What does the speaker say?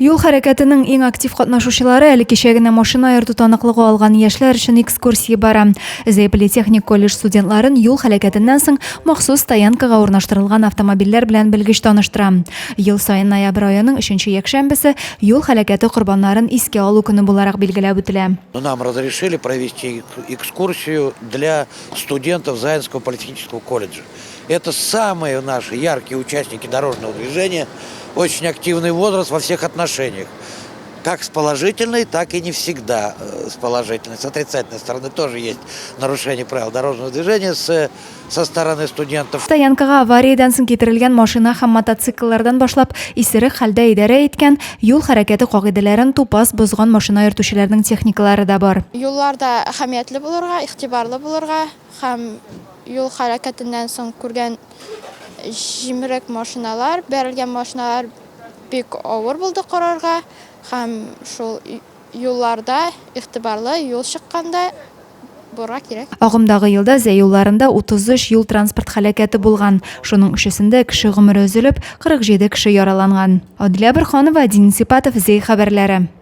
Юл хәрәкәтенең иң актив катнашучылары әле кичәгенә машина йөртү таныклыгы алган яшьләр өчен экскурсия бара. Зәй политехник колледж студентларын юл хәрәкәтеннән соң махсус стоянкага урнаштырылган автомобильләр белән белгеч таныштыра. Ел саен ноябрь аеның 3нче якшәмбесе юл хәрәкәте корбаннарын искә алу көне буларак билгеләп үтелә. Нам разрешили провести экскурсию для студентов Заинского политехнического колледжа. Это самые наши яркие участники дорожного движения, очень активный возраст во всех отношениях. Как с положительной, так и не всегда с положительной. С отрицательной стороны тоже есть нарушение правил дорожного движения со стороны студентов. Стоянкага авариядан соң китерелгән машина һәм мотоцикллардан башлап исерек хәлдә идарә иткән юл хәрәкәте кагыйдәләрен тупас бозган машина йөртүчеләрнең техникалары да бар. Юлларда әһәмиятле булырга, игътибарлы булырга һәм юл хәрәкәтеннән соң күргән җимерек машиналар, бәрелгән машиналар бик авыр булды карарга һәм шул юлларда игътибарлы юл чыкканда барырга кирәк. Агымдагы елда Зәй юлларында 33 юл транспорт һәлакәте булган. Шуның 3-сендә кеше гомере өзелеп, 47 кеше яраланган. Адилә Борханова, Денис Сипатов, Зәй хәбәрләре.